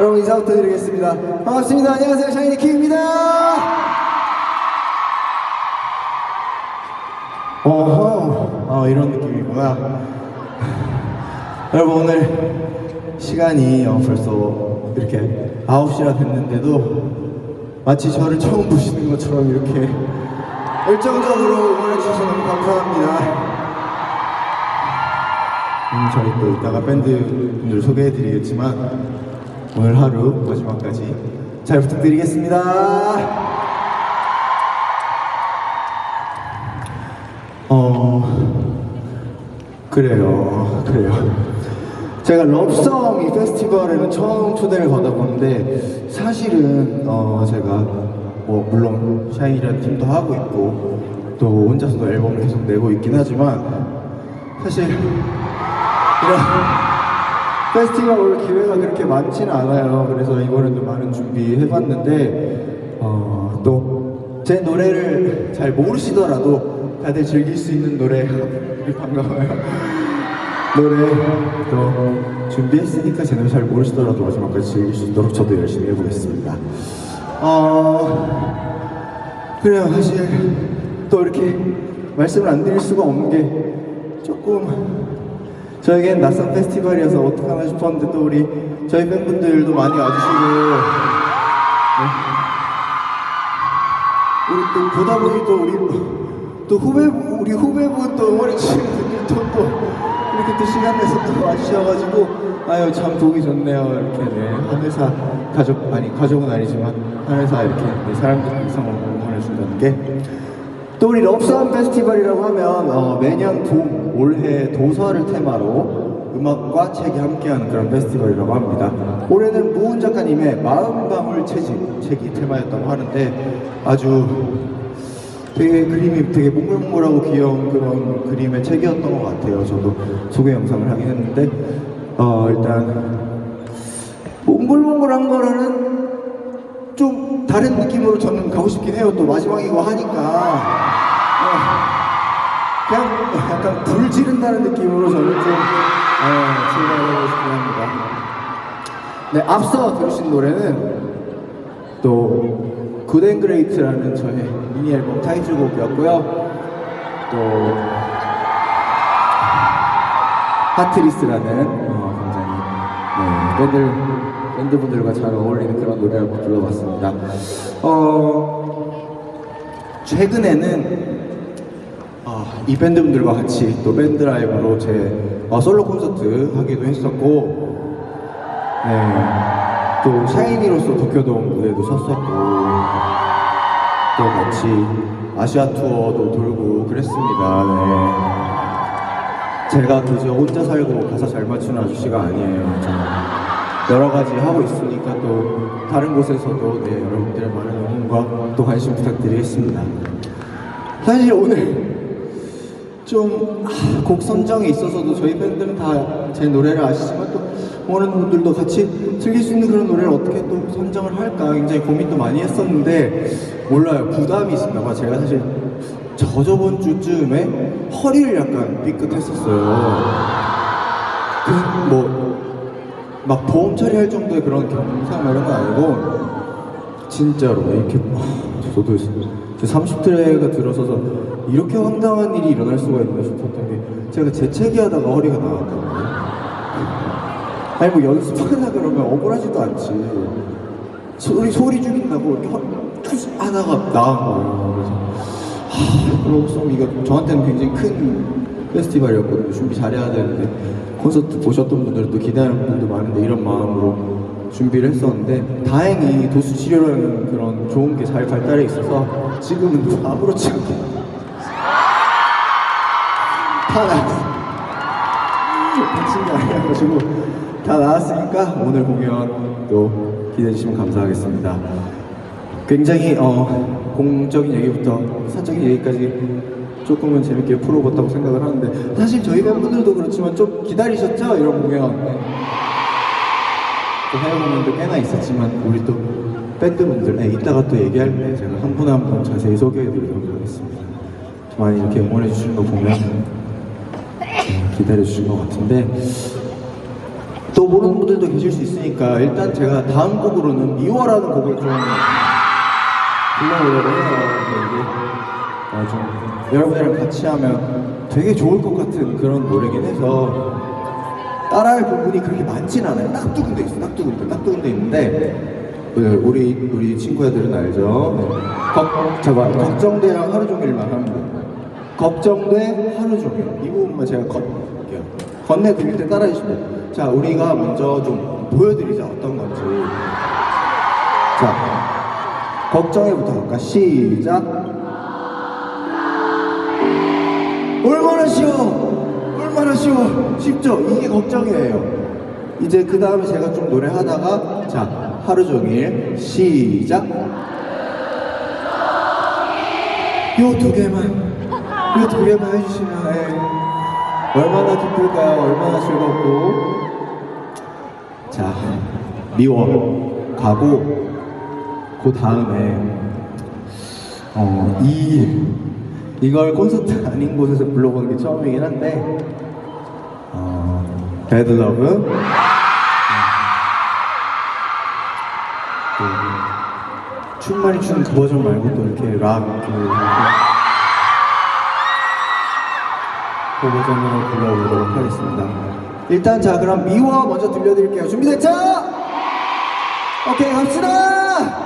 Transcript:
여러분 인사부터 드리겠습니다. 반갑습니다. 안녕하세요. 샤이니 킴입니다. 이런 느낌이구나. 여러분 오늘 시간이 벌써 이렇게 9시나 됐는데도 마치 저를 처음 보시는 것처럼 이렇게 열정적으로 응원해주셔서 너무 감사합니다. 저희 또 이따가 밴드분들 소개해드리겠지만 오늘 하루 마지막까지 잘 부탁드리겠습니다. 그래요. 제가 러브송 이 페스티벌에는 처음 초대를 받아보는데 사실은 제가 물론 샤이니라는 팀도 하고 있고 또 혼자서도 앨범을 계속 내고 있긴 하지만 사실 이런 페스티벌 올 기회가 그렇게 많지는 않아요. 그래서 이번에도 많은 준비해봤는데 또 제 노래를 잘 모르시더라도 다들 즐길 수 있는 노래 우리 반가워요. 노래 또 준비했으니까 제 노래 잘 모르시더라도 마지막까지 즐길 수 있도록 저도 열심히 해보겠습니다. 그래요. 사실 또 이렇게 말씀을 안 드릴 수가 없는 게 조금 저에겐 낯선 페스티벌이어서 어떡하나 싶었는데 또 우리 저희 팬분들도 많이 와주시고 우리 또 보다 보니 또 우리 후배분 또 응원해주시는 분들도 또 이렇게 또 시간 내서 또 와주셔가지고 아유 참 보기 좋네요. 이렇게 가족은 아니지만 한 회사 이렇게 사람들 이상 응원해준다는 게 또 우리 러브송 페스티벌이라고 하면 매년 올해 도서를 테마로 음악과 책이 함께하는 그런 페스티벌이라고 합니다. 올해는 무은 작가님의 마음방울 책이 테마였다고 하는데 아주 되게 그림이 되게 몽글몽글하고 귀여운 그런 그림의 책이었던 것 같아요. 저도 소개 영상을 하긴 했는데 일단 몽글몽글한 거라는 좀 다른 느낌으로 저는 가고 싶긴 해요. 또 마지막이고 하니까 그냥 약간 불 지른다는 느낌으로 저는 좀 출발해보고 싶긴 합니다. 네, 앞서 들으신 노래는 또 굿 앤 그레이트라는 저의 미니 앨범 타이틀곡이었고요. 또 하트리스라는 굉장히 밴드분들과 잘 어울리는 그런 노래를 불러봤습니다. 최근에는 이 밴드분들과 같이 또 밴드 라이브로 제 솔로 콘서트 하기도 했었고 또 샤이니로서 도쿄돔 무대도 섰었고 또 같이 아시아 투어도 돌고 그랬습니다. 제가 그저 혼자 살고 가사 잘 맞추는 아저씨가 아니에요. 여러 가지 하고 있으니까 또 다른 곳에서도 여러분들의 많은 응원과 또 관심 부탁드리겠습니다. 사실 오늘 좀 곡 선정에 있어서도 저희 밴드는 다 제 노래를 아시지만 또 오는 분들도 같이 즐길 수 있는 그런 노래를 어떻게 또 선정을 할까 굉장히 고민도 많이 했었는데 몰라요. 부담이 있었나봐. 제가 사실 저번 주쯤에 허리를 약간 삐끗했었어요. 막 보험 처리할 정도의 그런 경상 이런 건 아니고 진짜로 이렇게 저도 30대가 들어서서 이렇게 황당한 일이 일어날 수가 있나 싶었던 게 제가 재채기하다가 허리가 나왔거든요. 아니 연습하다 그러면 억울하지도 않지. 소리 죽인다고 이렇게 하다가 나간 거예요. 그래서 러브송 이거 저한테는 굉장히 큰 페스티벌이었거든요. 준비 잘해야 되는데 콘서트 보셨던 분들도 기대하는 분들도 많은데 이런 마음으로 준비를 했었는데 다행히 도수 치료라는 그런 좋은 게 잘 발달해 있어서 지금은 아무렇지 않게 다 나았어. 다친 게 아니어가지고 다 나았으니까 오늘 공연도 기대해 주시면 감사하겠습니다. 굉장히 공적인 얘기부터 사적인 얘기까지 조금은 재밌게 풀어봤다고 생각을 하는데 사실 저희 팬분들도 그렇지만 좀 기다리셨죠? 이런 공연 또 해외 공연도 꽤나 있었지만 우리 또 밴드분들 이따가 또 얘기할 때 제가 한 분 한 분 자세히 소개해드리도록 하겠습니다. 많이 이렇게 응원해주시는 거 보면 기다려주신 것 같은데 또 모르는 분들도 계실 수 있으니까 일단 제가 다음 곡으로는 미워라는 곡을 좀 불러보려고 해요. 이게 좀 여러분이랑 같이 하면 되게 좋을 것 같은 그런 노래긴 해서 따라할 부분이 그렇게 많진 않아요. 딱 두 군데 있어. 딱 두 군데 있는데 우리 친구들은 알죠? 네. 걱정돼랑 하루 종일만 하면 돼요. 걱정돼 하루 종일. 이 부분만 제가 건네볼게요. 건네 드릴 때 따라해 주시면 돼요. 자, 우리가 먼저 좀 보여드리자. 어떤 건지. 자, 걱정해부터 할까? 시작. 얼마나 쉬워! 얼마나 쉬워! 쉽죠? 이게 걱정이에요. 이제 그 다음에 제가 좀 노래하다가 자, 하루 종일 시작. 요 두 개만 해주시면 얼마나 기쁠까요? 얼마나 즐겁고. 자, 미워 가고 그 다음에 이걸 콘서트 아닌 곳에서 불러보는 게 처음이긴 한데 Bad Love 춤 많이 추는 그 버전 말고 또 이렇게 락 그 버전으로 불러보도록 하겠습니다. 일단 자, 그럼 미워 먼저 들려드릴게요. 준비됐죠? 오케이, 갑시다!